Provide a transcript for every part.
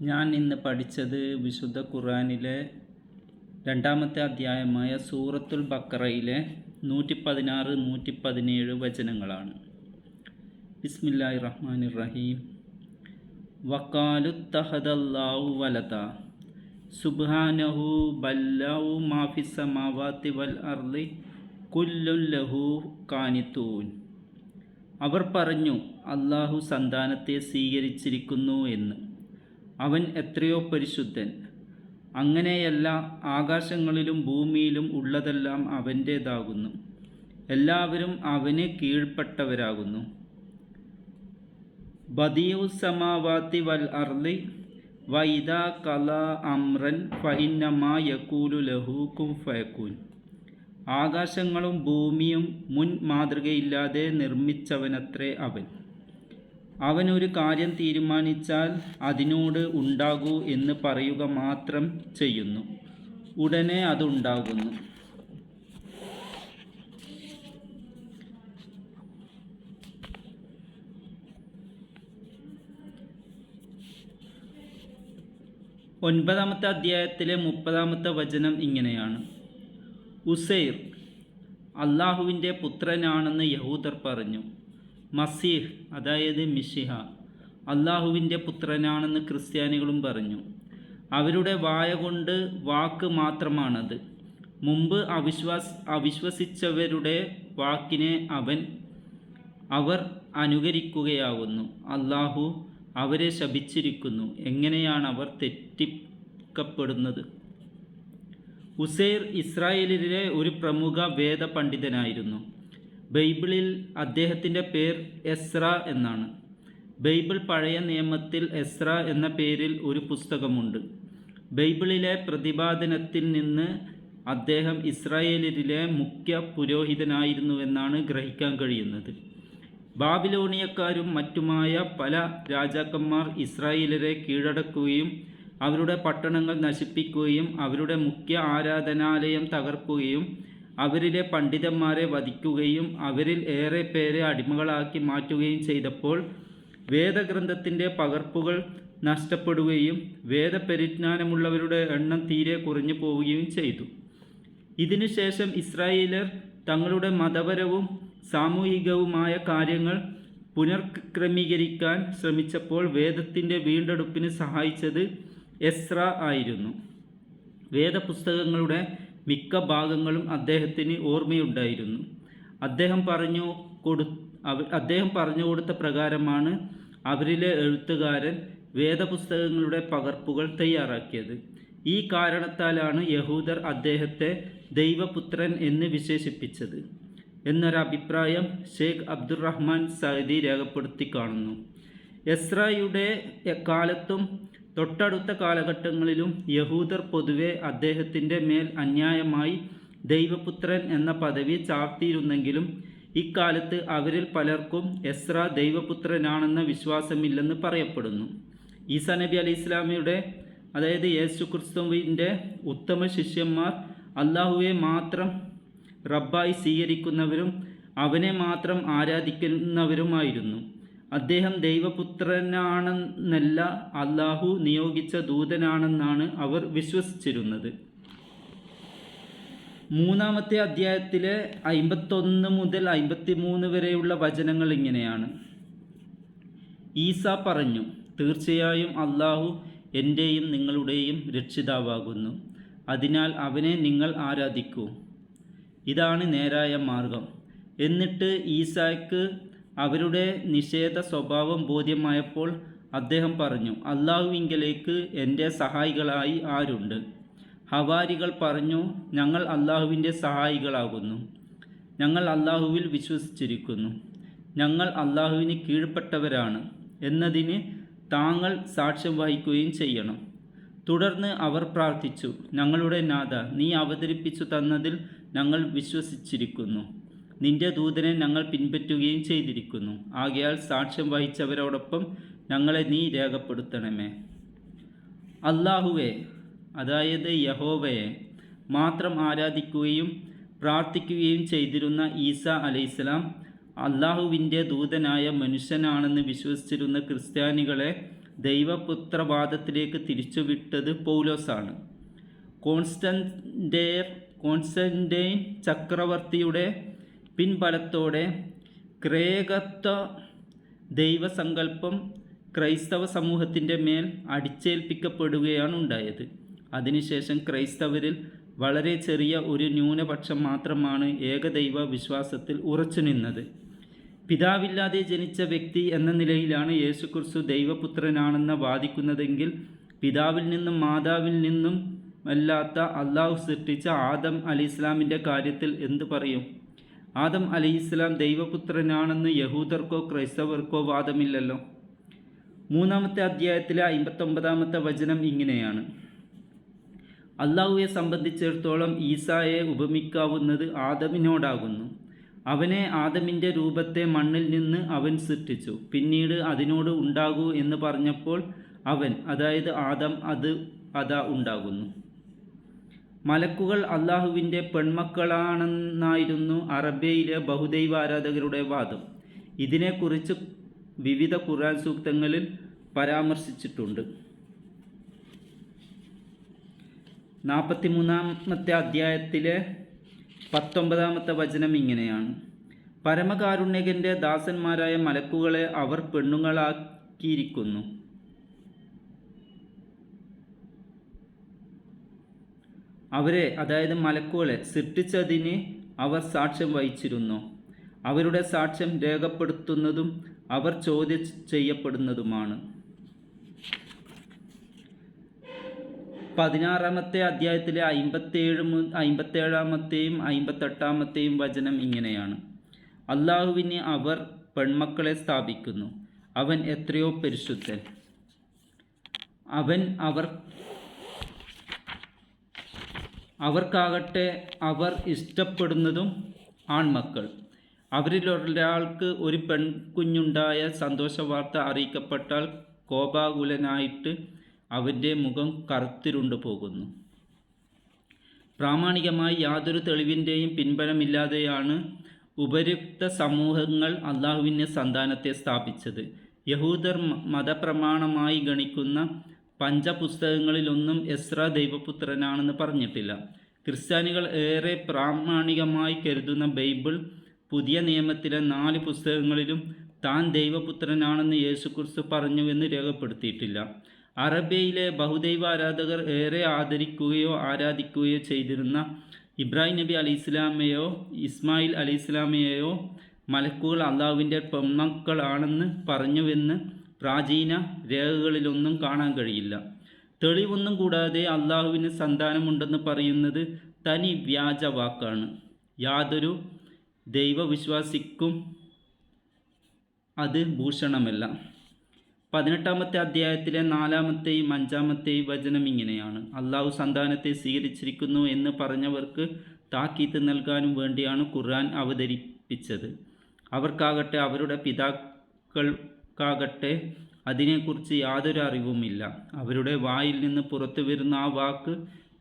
ഞാൻ ഇന്ന് പഠിച്ചത് വിശുദ്ധ ഖുർആനിലെ രണ്ടാമത്തെ അധ്യായമായ സൂറത്തുൽ ബഖറയിലെ 116, 117 വചനങ്ങളാണ്. ബിസ്മില്ലാഹിർ റഹ്മാനിർ റഹീം. വഖാലുത്തഖദല്ലാഹു വലദ സുബ്ഹാനഹു ബല്ലഹു മാ ഫിസ് സമാവാതി വൽ അർളി കുല്ലുൻ ലഹു ഖാനിതൂൻ. അവർ പറഞ്ഞു, അല്ലാഹു സന്താനത്തെ സ്വീകരിച്ചിരിക്കുന്നു എന്ന്. അവൻ എത്രയോ പരിശുദ്ധൻ. അങ്ങനെയല്ല, ആകാശങ്ങളിലും ഭൂമിയിലും ഉള്ളതെല്ലാം അവൻ്റേതാകുന്നു. എല്ലാവരും അവന് കീഴ്പ്പെട്ടവരാകുന്നു. ബദിഉസ് സമാവാതി വൽ അർളി വഇദാ ഖലാ അംറൻ ഫഇന്നമാ യഖൂലു ലഹു കുൻ ഫയകൂൻ. ആകാശങ്ങളും ഭൂമിയും മുൻ മാതൃകയില്ലാതെ നിർമ്മിച്ചവനത്രേ അവൻ. അവനൊരു കാര്യം തീരുമാനിച്ചാൽ അതിനോട് ഉണ്ടാകൂ എന്ന് പറയുക മാത്രം ചെയ്യുന്നു, ഉടനെ അതുണ്ടാകുന്നു. ഒൻപതാമത്തെ അധ്യായത്തിലെ 30-ാമത്തെ വചനം ഇങ്ങനെയാണ്: ഉസൈർ അള്ളാഹുവിൻ്റെ പുത്രനാണെന്ന് യഹൂദർ പറഞ്ഞു. മസീഹ്, അതായത് മിശിഹ, അള്ളാഹുവിൻ്റെ പുത്രനാണെന്ന് ക്രിസ്ത്യാനികളും പറഞ്ഞു. അവരുടെ വായ കൊണ്ട് വാക്ക് മാത്രമാണത്. മുമ്പ് അവിശ്വസിച്ചവരുടെ വാക്കിനെ അവർ അനുകരിക്കുകയാകുന്നു. അള്ളാഹു അവരെ ശപിച്ചിരിക്കുന്നു. എങ്ങനെയാണ് അവർ തെറ്റിക്കപ്പെടുന്നത്? ഉസൈർ ഇസ്രായേലിലെ ഒരു പ്രമുഖ വേദ പണ്ഡിതനായിരുന്നു. ബൈബിളിൽ അദ്ദേഹത്തിൻ്റെ പേർ എസ്ര എന്നാണ്. ബൈബിൾ പഴയ നിയമത്തിൽ എസ്ര എന്ന പേരിൽ ഒരു പുസ്തകമുണ്ട്. ബൈബിളിലെ പ്രതിപാദനത്തിൽ നിന്ന് അദ്ദേഹം ഇസ്രായേലിലെ മുഖ്യ പുരോഹിതനായിരുന്നുവെന്നാണ് ഗ്രഹിക്കാൻ കഴിയുന്നത്. ബാബിലോണിയക്കാരും മറ്റുമായ പല രാജാക്കന്മാർ ഇസ്രായേലരെ കീഴടക്കുകയും അവരുടെ പട്ടണങ്ങൾ നശിപ്പിക്കുകയും അവരുടെ മുഖ്യ ആരാധനാലയം തകർക്കുകയും അവരിലെ പണ്ഡിതന്മാരെ വധിക്കുകയും അവരിൽ ഏറെ പേരെ അടിമകളാക്കി മാറ്റുകയും ചെയ്തപ്പോൾ വേദഗ്രന്ഥത്തിൻ്റെ പകർപ്പുകൾ നഷ്ടപ്പെടുകയും വേദപരിജ്ഞാനമുള്ളവരുടെ എണ്ണം തീരെ കുറഞ്ഞു പോവുകയും ചെയ്തു. ഇതിനുശേഷം ഇസ്രായേലർ തങ്ങളുടെ മതപരവും സാമൂഹികവുമായ കാര്യങ്ങൾ പുനർക്രമീകരിക്കാൻ ശ്രമിച്ചപ്പോൾ വേദത്തിൻ്റെ വീണ്ടെടുപ്പിന് സഹായിച്ചത് എസ്ര ആയിരുന്നു. വേദപുസ്തകങ്ങളുടെ മിക്ക ഭാഗങ്ങളും അദ്ദേഹത്തിന് ഓർമ്മയുണ്ടായിരുന്നു. അദ്ദേഹം പറഞ്ഞു കൊടുത്ത പ്രകാരമാണ് അവരിലെ എഴുത്തുകാരൻ വേദപുസ്തകങ്ങളുടെ പകർപ്പുകൾ തയ്യാറാക്കിയത്. ഈ കാരണത്താലാണ് യഹൂദർ അദ്ദേഹത്തെ ദൈവപുത്രൻ എന്ന് വിശേഷിപ്പിച്ചത് എന്നൊരഭിപ്രായം ഷേഖ് അബ്ദുറഹ്മാൻ സഅദി രേഖപ്പെടുത്തി കാണുന്നു. എസ്രയുടെ കാലത്തും തൊട്ടടുത്ത കാലഘട്ടങ്ങളിലും യഹൂദർ പൊതുവെ അദ്ദേഹത്തിൻ്റെ മേൽ അന്യായമായി ദൈവപുത്രൻ എന്ന പദവി ചാർത്തിയിരുന്നെങ്കിലും ഇക്കാലത്ത് അവരിൽ പലർക്കും എസ്ര ദൈവപുത്രനാണെന്ന വിശ്വാസമില്ലെന്ന് പറയപ്പെടുന്നു. ഈസാ നബി അലൈഹിസ്സലാമയുടെ, അതായത് യേശു ക്രിസ്തുവിൻ്റെ ഉത്തമ ശിഷ്യന്മാർ അള്ളാഹുവെ മാത്രം റബ്ബായി സ്വീകരിക്കുന്നവരും അവനെ മാത്രം ആരാധിക്കുന്നവരുമായിരുന്നു. അദ്ദേഹം ദൈവപുത്രനാണെന്നല്ല, അള്ളാഹു നിയോഗിച്ച ദൂതനാണെന്നാണ് അവർ വിശ്വസിച്ചിരുന്നത്. 3-ാമത്തെ അധ്യായത്തിലെ 51 മുതൽ 53 വരെയുള്ള വചനങ്ങൾ ഇങ്ങനെയാണ്: ഈസ പറഞ്ഞു, തീർച്ചയായും അള്ളാഹു എൻ്റെയും നിങ്ങളുടെയും രക്ഷിതാവാകുന്നു. അതിനാൽ അവനെ നിങ്ങൾ ആരാധിക്കൂ. ഇതാണ് നേരായ മാർഗം. എന്നിട്ട് ഈസായ്ക്ക് അവരുടെ നിഷേധ സ്വഭാവം ബോധ്യമായപ്പോൾ അദ്ദേഹം പറഞ്ഞു, അള്ളാഹുവിങ്കലേക്ക് എൻ്റെ സഹായികളായി ആരുണ്ട്? ഹവാരികൾ പറഞ്ഞു, ഞങ്ങൾ അള്ളാഹുവിൻ്റെ സഹായികളാകുന്നു. ഞങ്ങൾ അള്ളാഹുവിൽ വിശ്വസിച്ചിരിക്കുന്നു. ഞങ്ങൾ അള്ളാഹുവിന് കീഴ്പ്പെട്ടവരാണ് എന്നതിന് താങ്കൾ സാക്ഷ്യം വഹിക്കുകയും ചെയ്യണം. തുടർന്ന് അവർ പ്രാർത്ഥിച്ചു, ഞങ്ങളുടെ നാഥ, നീ അവതരിപ്പിച്ചു തന്നതിൽ ഞങ്ങൾ വിശ്വസിച്ചിരിക്കുന്നു. നിന്റെ ദൂതനെ ഞങ്ങൾ പിൻപറ്റുകയും ചെയ്തിരിക്കുന്നു. ആകയാൽ സാക്ഷ്യം വഹിച്ചവരോടൊപ്പം ഞങ്ങളെ നീ രേഖപ്പെടുത്തണമേ. അള്ളാഹുവെ, അതായത് യഹോവയെ മാത്രം ആരാധിക്കുകയും പ്രാർത്ഥിക്കുകയും ചെയ്തിരുന്ന ഈസാ അലൈഹിസ്സലാം അള്ളാഹുവിൻ്റെ ദൂതനായ മനുഷ്യനാണെന്ന് വിശ്വസിച്ചിരുന്ന ക്രിസ്ത്യാനികളെ ദൈവപുത്രവാദത്തിലേക്ക് തിരിച്ചുവിട്ടത് പൗലോസാണ്. കോൺസ്റ്റന്റൈൻ ചക്രവർത്തിയുടെ പിൻബലത്തോടെ ക്രേകത്വ ദൈവസങ്കല്പം ക്രൈസ്തവ സമൂഹത്തിൻ്റെ മേൽ അടിച്ചേൽപ്പിക്കപ്പെടുകയാണ് ഉണ്ടായത്. അതിനുശേഷം ക്രൈസ്തവരിൽ വളരെ ചെറിയ ഒരു ന്യൂനപക്ഷം മാത്രമാണ് ഏകദൈവ വിശ്വാസത്തിൽ ഉറച്ചു നിന്നത്. പിതാവില്ലാതെ ജനിച്ച വ്യക്തി എന്ന നിലയിലാണ് യേശുക്രിസ്തു ദൈവപുത്രനാണെന്ന് വാദിക്കുന്നതെങ്കിൽ പിതാവിൽ നിന്നും മാതാവിൽ നിന്നും അല്ലാത്ത അള്ളാഹു സൃഷ്ടിച്ച ആദം അലൈഹിസ്സലാമിൻ്റെ കാര്യത്തിൽ എന്തു പറയും? ആദം അലൈഹിസ്സലാം ദൈവപുത്രനാണെന്ന് യഹൂദർക്കോ ക്രൈസ്തവർക്കോ വാദമില്ലല്ലോ. 3-ാമത്തെ അധ്യായത്തിലെ 59-ാമത്തെ വചനം ഇങ്ങനെയാണ്: അള്ളാഹുവെ സംബന്ധിച്ചിടത്തോളം ഈസായെ ഉപമിക്കാവുന്നത് ആദമിനോടാകുന്നു. അവനെ ആദമിൻ്റെ രൂപത്തെ മണ്ണിൽ നിന്ന് അവൻ സൃഷ്ടിച്ചു. പിന്നീട് അതിനോട് ഉണ്ടാകൂ എന്ന് പറഞ്ഞപ്പോൾ അവൻ, അതായത് ആദം, അതാ ഉണ്ടാകുന്നു. മലക്കുകൾ അള്ളാഹുവിൻ്റെ പെൺമക്കളാണെന്നായിരുന്നു അറബിയയിലെ ബഹുദൈവാരാധകരുടെ വാദം. ഇതിനെക്കുറിച്ച് വിവിധ ഖുർആൻ സൂക്തങ്ങളിൽ പരാമർശിച്ചിട്ടുണ്ട്. 43-ാമത്തെ അധ്യായത്തിലെ 19-ാമത്തെ വചനം ഇങ്ങനെയാണ്: പരമകാരുണ്യകൻ്റെ ദാസന്മാരായ മലക്കുകളെ അവർ പെണ്ണുങ്ങളാക്കിയിരിക്കുന്നു. അവരെ, അതായത് മലക്കുകളെ സൃഷ്ടിച്ചതിന് അവർ സാക്ഷ്യം വഹിച്ചിരുന്നു. അവരുടെ സാക്ഷ്യം രേഖപ്പെടുത്തുന്നതും അവർ ചോദ്യം ചെയ്യപ്പെടുന്നതുമാണ്. 16-ാമത്തെ അധ്യായത്തിലെ 57-ാമത്തെയും 58-ാമത്തെയും വചനം ഇങ്ങനെയാണ്: അള്ളാഹുവിന് അവർ പെൺമക്കളെ സ്ഥാപിക്കുന്നു. അവൻ എത്രയോ പരിശുദ്ധൻ. അവർക്കാകട്ടെ അവർ ഇഷ്ടപ്പെടുന്നതും ആൺമക്കൾ. അവരിലൊരാൾക്ക് ഒരു പെൺകുഞ്ഞുണ്ടായ സന്തോഷവാർത്ത അറിയിക്കപ്പെട്ടാൽ കോപാകുലനായിട്ട് അവൻ്റെ മുഖം കറുത്തിരുണ്ടു പോകുന്നു. പ്രാമാണികമായി യാതൊരു തെളിവിൻ്റെയും പിൻബലമില്ലാതെയാണ് ഉപയുക്ത സമൂഹങ്ങൾ അള്ളാഹുവിൻ്റെ സന്താനത്തെ സ്ഥാപിച്ചത്. യഹൂദർ മതപ്രമാണമായി ഗണിക്കുന്ന പഞ്ചപുസ്തകങ്ങളിലൊന്നും എസ്രാ ദൈവപുത്രനാണെന്ന് പറഞ്ഞിട്ടില്ല. ക്രിസ്ത്യാനികൾ ഏറെ പ്രാമാണികമായി കരുതുന്ന ബൈബിൾ പുതിയ നിയമത്തിലെ 4 പുസ്തകങ്ങളിലും താൻ ദൈവപുത്രനാണെന്ന് യേശുക്രിസ്തു പറഞ്ഞുവെന്ന് രേഖപ്പെടുത്തിയിട്ടില്ല. അറബിയയിലെ ബഹുദൈവാരാധകർ ഏറെ ആദരിക്കുകയോ ആരാധിക്കുകയോ ചെയ്തിരുന്ന ഇബ്രാഹിം നബി അലൈഹിസ്സലാമയെയോ ഇസ്മായിൽ അലൈഹിസ്സലാമയെയോ മലക്കുകൾ അള്ളാഹുവിൻ്റെ പെൺമക്കളാണെന്ന് പറഞ്ഞുവെന്ന് പ്രാചീന രേഖകളിലൊന്നും കാണാൻ കഴിയില്ല. തെളിവൊന്നും കൂടാതെ അള്ളാഹുവിന് സന്താനമുണ്ടെന്ന് പറയുന്നത് തനി വ്യാജ വാക്കാണ്. യാതൊരു ദൈവവിശ്വാസിക്കും അത് ഭൂഷണമല്ല. 18-ാമത്തെ അധ്യായത്തിലെ 4-ാമത്തെയും 5-ാമത്തെയും വചനം ഇങ്ങനെയാണ്: അള്ളാഹു സന്താനത്തെ സ്വീകരിച്ചിരിക്കുന്നു എന്ന് പറഞ്ഞവർക്ക് താക്കീത്ത് നൽകാനും വേണ്ടിയാണ് ഖുർആൻ അവതരിപ്പിച്ചത്. അവർക്കാകട്ടെ അവരുടെ പിതാക്കൾക്കാകട്ടെ അതിനെക്കുറിച്ച് യാതൊരു അറിവുമില്ല. അവരുടെ വായിൽ നിന്ന് പുറത്തു വരുന്ന ആ വാക്ക്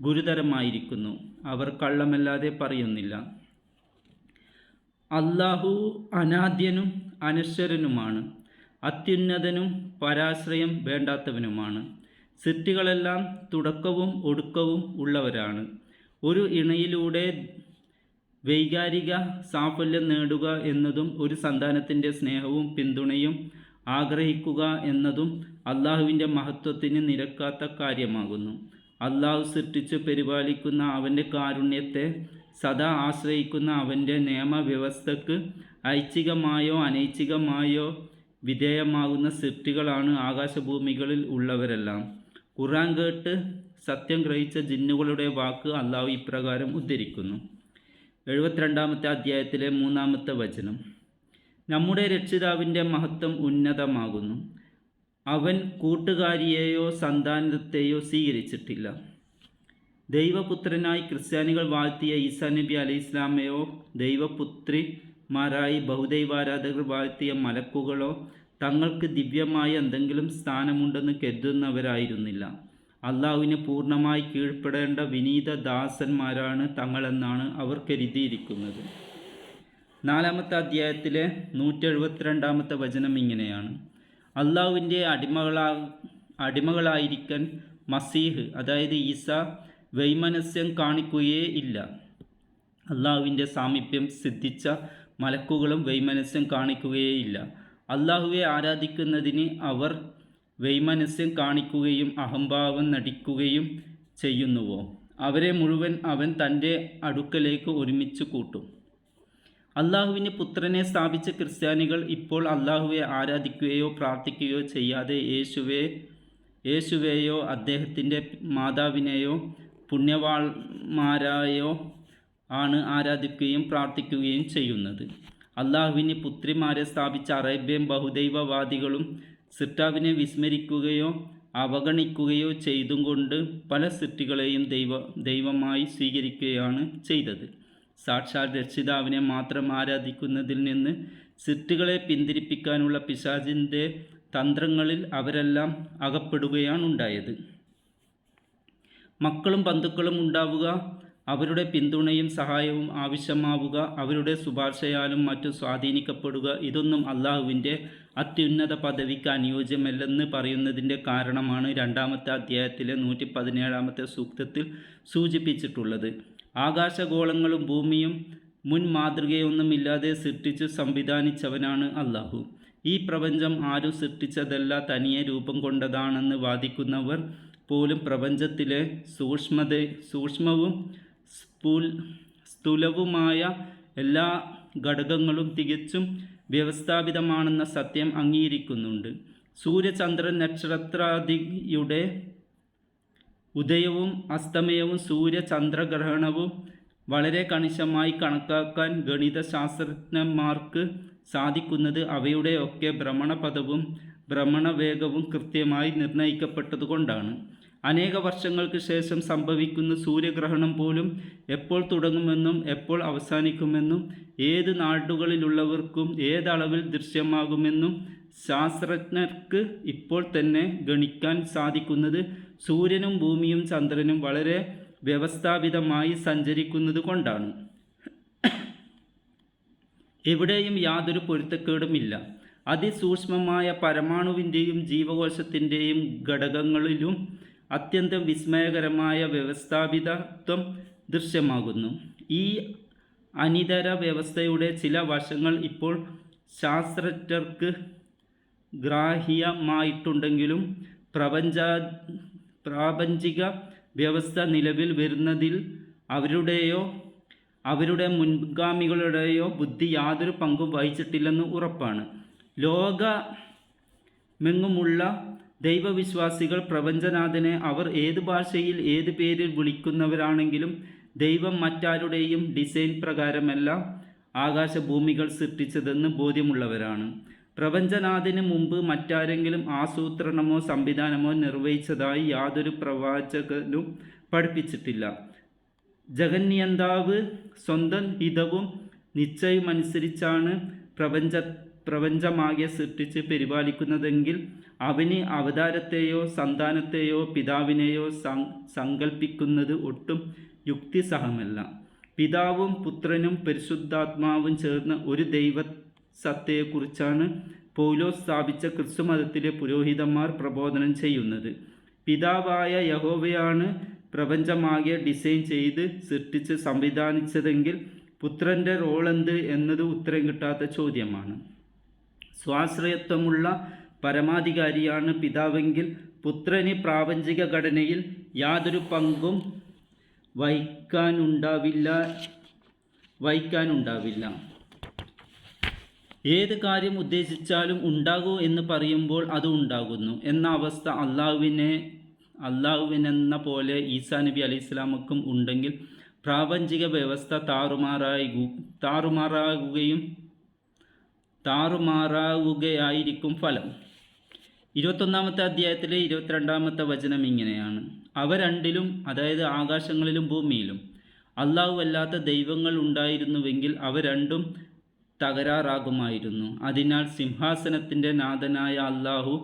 ഗുരുതരമായിരിക്കുന്നു. അവർ കള്ളമല്ലാതെ പറയുന്നില്ല. അള്ളാഹു അനാദ്യനും അനശ്വരനുമാണ്, അത്യുന്നതനും പരാശ്രയം വേണ്ടാത്തവനുമാണ്. സൃഷ്ടികളെല്ലാം തുടക്കവും ഒടുക്കവും ഉള്ളവരാണ്. ഒരു ഇണയിലൂടെ വൈകാരിക സാഫല്യം നേടുക എന്നതും ഒരു സന്താനത്തിൻ്റെ സ്നേഹവും പിന്തുണയും ആഗ്രഹിക്കുക എന്നതും അള്ളാഹുവിൻ്റെ മഹത്വത്തിന് നിരക്കാത്ത കാര്യമാകുന്നു. അള്ളാഹു സൃഷ്ടിച്ചു പരിപാലിക്കുന്ന അവൻ്റെ കാരുണ്യത്തെ സദാ ആശ്രയിക്കുന്ന അവൻ്റെ നിയമവ്യവസ്ഥക്ക് ഐച്ഛികമായോ അനൈച്ഛികമായോ വിധേയമാകുന്ന സൃഷ്ടികളാണ് ആകാശഭൂമികളിൽ ഉള്ളവരെല്ലാം. ഖുർആൻ കേട്ട് സത്യം ഗ്രഹിച്ച ജിന്നുകളുടെ വാക്ക് അള്ളാഹു ഇപ്രകാരം ഉദ്ധരിക്കുന്നു. 72-ാമത്തെ അധ്യായത്തിലെ 3-ാമത്തെ വചനം: നമ്മുടെ രക്ഷിതാവിൻ്റെ മഹത്വം ഉന്നതമാകുന്നു. അവൻ കൂട്ടുകാരിയെയോ സന്താനത്തെയോ സ്വീകരിച്ചിട്ടില്ല. ദൈവപുത്രനായി ക്രിസ്ത്യാനികൾ വാഴ്ത്തിയ ഈസാ നബി അലൈഹിസ്സലാമയോ ദൈവപുത്രിമാരായി ബഹുദൈവാരാധകർ വാഴ്ത്തിയ മലക്കുകളോ തങ്ങൾക്ക് ദിവ്യമായ എന്തെങ്കിലും സ്ഥാനമുണ്ടെന്ന് കരുതുന്നവരായിരുന്നില്ല. അള്ളാഹുവിന് പൂർണ്ണമായി കീഴ്പ്പെടേണ്ട വിനീത ദാസന്മാരാണ് തങ്ങളെന്നാണ് അവർ കരുതിയിരിക്കുന്നത്. 4-ാമത്തെ അധ്യായത്തിലെ 172-ാമത്തെ വചനം ഇങ്ങനെയാണ്: അള്ളാഹുവിൻ്റെ അടിമകളാകുന്ന അടിമകളായിരിക്കാൻ മസീഹ് അതായത് ഈസ വൈമനസ്യം കാണിക്കുകയേ ഇല്ല. അള്ളാഹുവിൻ്റെ സാമീപ്യം സിദ്ധിച്ച മലക്കുകളും വൈമനസ്യം കാണിക്കുകയേയില്ല. അള്ളാഹുവെ ആരാധിക്കുന്നതിന് അവർ വൈമനസ്യം കാണിക്കുകയും അഹംഭാവം നടിക്കുകയും ചെയ്യുന്നുവോ? അവരെ മുഴുവൻ അവൻ തൻ്റെ അടുക്കലേക്ക് ഒരുമിച്ച് കൂട്ടും. അള്ളാഹുവിന് പുത്രനെ സ്ഥാപിച്ച ക്രിസ്ത്യാനികൾ ഇപ്പോൾ അള്ളാഹുവെ ആരാധിക്കുകയോ പ്രാർത്ഥിക്കുകയോ ചെയ്യാതെ യേശുവേയോ അദ്ദേഹത്തിൻ്റെ മാതാവിനെയോ പുണ്യവാന്മാരെയോ ആണ് ആരാധിക്കുകയും പ്രാർത്ഥിക്കുകയും ചെയ്യുന്നത്. അള്ളാഹുവിന് പുത്രിമാരെ സ്ഥാപിച്ച അറേബ്യൻ ബഹുദൈവവാദികളും സൃഷ്ടാവിനെ വിസ്മരിക്കുകയോ അവഗണിക്കുകയോ ചെയ്തുകൊണ്ട് പല സൃഷ്ടികളെയും ദൈവമായി സ്വീകരിക്കുകയാണ് ചെയ്തത്. സാക്ഷാൽ രക്ഷിതാവിനെ മാത്രം ആരാധിക്കുന്നതിൽ നിന്ന് സൃഷ്ടികളെ പിന്തിരിപ്പിക്കാനുള്ള പിശാചിൻ്റെ തന്ത്രങ്ങളിൽ അവരെല്ലാം അകപ്പെടുകയാണുണ്ടായത്. മക്കളും ബന്ധുക്കളും ഉണ്ടാവുക, അവരുടെ പിന്തുണയും സഹായവും ആവശ്യമാവുക, അവരുടെ ശുപാർശയാലും മറ്റും സ്വാധീനിക്കപ്പെടുക, ഇതൊന്നും അള്ളാഹുവിൻ്റെ അത്യുന്നത പദവിക്ക് അനുയോജ്യമല്ലെന്ന് പറയുന്നതിൻ്റെ കാരണമാണ് 2-ാമത്തെ അധ്യായത്തിലെ 117-ാമത്തെ സൂക്തത്തിൽ സൂചിപ്പിച്ചിട്ടുള്ളത്. ആകാശഗോളങ്ങളും ഭൂമിയും മുൻ മാതൃകയൊന്നുമില്ലാതെ സൃഷ്ടിച്ചു സംവിധാനിച്ചവനാണ് അള്ളാഹു. ഈ പ്രപഞ്ചം ആരും സൃഷ്ടിച്ചതല്ല, തനിയെ രൂപം കൊണ്ടതാണെന്ന് വാദിക്കുന്നവർ പോലും പ്രപഞ്ചത്തിലെ സൂക്ഷ്മവും സ്ഥൂലവുമായ എല്ലാ ഘടകങ്ങളും തികച്ചും വ്യവസ്ഥാപിതമാണെന്ന സത്യം അംഗീകരിക്കുന്നുണ്ട്. സൂര്യചന്ദ്രൻ നക്ഷത്രാദിയുടെ ഉദയവും അസ്തമയവും സൂര്യചന്ദ്രഗ്രഹണവും വളരെ കണിശമായി കണക്കാക്കാൻ ഗണിതശാസ്ത്രജ്ഞന്മാർക്ക് സാധിക്കുന്നത് അവയുടെയൊക്കെ ഭ്രമണപഥവും ഭ്രമണവേഗവും കൃത്യമായി നിർണയിക്കപ്പെട്ടതുകൊണ്ടാണ്. അനേക വർഷങ്ങൾക്ക് ശേഷം സംഭവിക്കുന്ന സൂര്യഗ്രഹണം പോലും എപ്പോൾ തുടങ്ങുമെന്നും എപ്പോൾ അവസാനിക്കുമെന്നും ഏത് നാടുകളിലുള്ളവർക്കും ഏതളവിൽ ദൃശ്യമാകുമെന്നും ശാസ്ത്രജ്ഞർക്ക് ഇപ്പോൾ തന്നെ ഗണിക്കാൻ സാധിക്കുന്നത് സൂര്യനും ഭൂമിയും ചന്ദ്രനും വളരെ വ്യവസ്ഥാപിതമായി സഞ്ചരിക്കുന്നത് കൊണ്ടാണ്. എവിടെയും യാതൊരു പൊരുത്തക്കേടുമില്ല. അതിസൂക്ഷ്മമായ പരമാണുവിൻ്റെയും ജീവകോശത്തിൻ്റെയും ഘടകങ്ങളിലും അത്യന്തം വിസ്മയകരമായ വ്യവസ്ഥാപിതത്വം ദൃശ്യമാകുന്നു. ഈ അനിതര വ്യവസ്ഥയുടെ ചില വശങ്ങൾ ഇപ്പോൾ ശാസ്ത്രജ്ഞർക്ക് ഗ്രാഹ്യമായിട്ടുണ്ടെങ്കിലും പ്രാപഞ്ചിക വ്യവസ്ഥ നിലവിൽ വരുന്നതിൽ അവരുടെ മുൻഗാമികളുടെയോ ബുദ്ധി യാതൊരു പങ്കും വഹിച്ചിട്ടില്ലെന്ന് ഉറപ്പാണ്. ലോകമെങ്ങുമുള്ള ദൈവവിശ്വാസികൾ പ്രപഞ്ചനാഥനെ അവർ ഏത് ഭാഷയിൽ ഏത് പേരിൽ വിളിക്കുന്നവരാണെങ്കിലും ദൈവം മറ്റാരുടെയും ഡിസൈൻ പ്രകാരമല്ല ആകാശഭൂമികൾ സൃഷ്ടിച്ചതെന്ന് ബോധ്യമുള്ളവരാണ്. പ്രപഞ്ചനാഥന് മുമ്പ് മറ്റാരെങ്കിലും ആസൂത്രണമോ സംവിധാനമോ നിർവഹിച്ചതായി യാതൊരു പ്രവാചകനും പഠിപ്പിച്ചിട്ടില്ല. ജഗന്നിയന്താവ് സ്വന്തം ഹിതവും നിശ്ചയമനുസരിച്ചാണ് പ്രപഞ്ചമാകെ സൃഷ്ടിച്ച് പരിപാലിക്കുന്നതെങ്കിൽ അവന് അവതാരത്തെയോ സന്താനത്തെയോ പിതാവിനെയോ സങ്കല്പിക്കുന്നത് ഒട്ടും യുക്തിസഹമല്ല. പിതാവും പുത്രനും പരിശുദ്ധാത്മാവും ചേർന്ന ഒരു ദൈവസത്തയെക്കുറിച്ചാണ് പൗലോസ് സ്ഥാപിച്ച ക്രിസ്തുമതത്തിലെ പുരോഹിതന്മാർ പ്രബോധനം ചെയ്യുന്നത്. പിതാവായ യഹോവയാണ് പ്രപഞ്ചമാകെ ഡിസൈൻ ചെയ്ത് സൃഷ്ടിച്ച് സംവിധാനിച്ചതെങ്കിൽ പുത്രൻ്റെ റോളെന്ത് എന്നത് ഉത്തരം കിട്ടാത്ത ചോദ്യമാണ്. സ്വാശ്രയത്വമുള്ള പരമാധികാരിയാണ് പിതാവെങ്കിൽ പുത്രന് പ്രാപഞ്ചിക ഘടനയിൽ യാതൊരു പങ്കും വഹിക്കാനുണ്ടാവില്ല. ഏത് കാര്യം ഉദ്ദേശിച്ചാലും ഉണ്ടാകൂ എന്ന് പറയുമ്പോൾ അത് ഉണ്ടാകുന്നു എന്ന അവസ്ഥ അള്ളാഹുവിനെന്ന പോലെ ഈസാ നബി അലൈഹിസ്സലാമക്കും ഉണ്ടെങ്കിൽ പ്രാപഞ്ചിക വ്യവസ്ഥ താറുമാറാകുകയായിരിക്കും ഫലം. 21-ാമത്തെ അധ്യായത്തിലെ 22-ാമത്തെ വചനം ഇങ്ങനെയാണ്: അവ രണ്ടിലും, അതായത് ആകാശങ്ങളിലും ഭൂമിയിലും അല്ലാഹു അല്ലാത്ത ദൈവങ്ങൾ ഉണ്ടായിരുന്നുവെങ്കിൽ അവ രണ്ടും തകരാറാകുമായിരുന്നു. അതിനാൽ സിംഹാസനത്തിൻ്റെ നാഥനായ അല്ലാഹു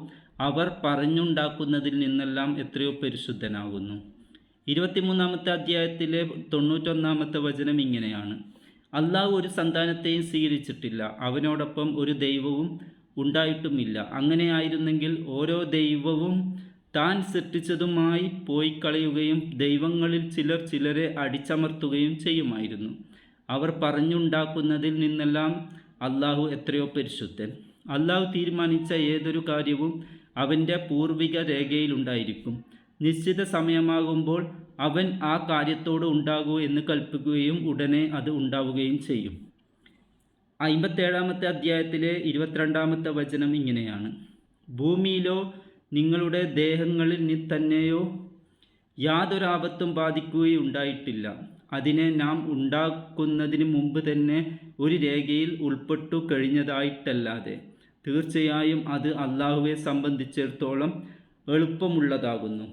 അവർ പറഞ്ഞുണ്ടാക്കുന്നതിൽ നിന്നെല്ലാം എത്രയോ പരിശുദ്ധനാകുന്നു. 23-ാമത്തെ അധ്യായത്തിലെ 91-ാമത്തെ വചനം ഇങ്ങനെയാണ്: അല്ലാഹു ഒരു സന്താനത്തെയും സ്വീകരിച്ചിട്ടില്ല, അവനോടൊപ്പം ഒരു ദൈവവും ഉണ്ടായിട്ടുമില്ല. അങ്ങനെയായിരുന്നെങ്കിൽ ഓരോ ദൈവവും താൻ സൃഷ്ടിച്ചതുമായി പോയി കളയുകയും ദൈവങ്ങളിൽ ചിലർ ചിലരെ അടിച്ചമർത്തുകയും ചെയ്യുമായിരുന്നു. അവർ പറഞ്ഞുണ്ടാക്കുന്നതിൽ നിന്നെല്ലാം അള്ളാഹു എത്രയോ പരിശുദ്ധൻ. അള്ളാഹു തീരുമാനിച്ച ഏതൊരു കാര്യവും അവൻ്റെ പൂർവിക രേഖയിലുണ്ടായിരിക്കും. നിശ്ചിത സമയമാകുമ്പോൾ അവൻ ആ കാര്യത്തോട് ഉണ്ടാകൂ എന്ന് കൽപ്പിക്കുകയും ഉടനെ അത് ഉണ്ടാവുകയും ചെയ്യും. 57-ാമത്തെ അധ്യായത്തിലെ 22-ാമത്തെ വചനം ഇങ്ങനെയാണ്: ഭൂമിയിലോ നിങ്ങളുടെ ദേഹങ്ങളിൽ തന്നെയോ യാതൊരാപത്തും ബാധിക്കുകയുണ്ടായിട്ടില്ല. അതിനെ നാം ഉണ്ടാക്കുന്നതിന് മുമ്പ് തന്നെ ഒരു രേഖയിൽ ഉൾപ്പെട്ടു കഴിഞ്ഞതായിട്ടല്ലാതെ. തീർച്ചയായും അത് അള്ളാഹുവെ സംബന്ധിച്ചിടത്തോളം എളുപ്പമുള്ളതാകുന്നു.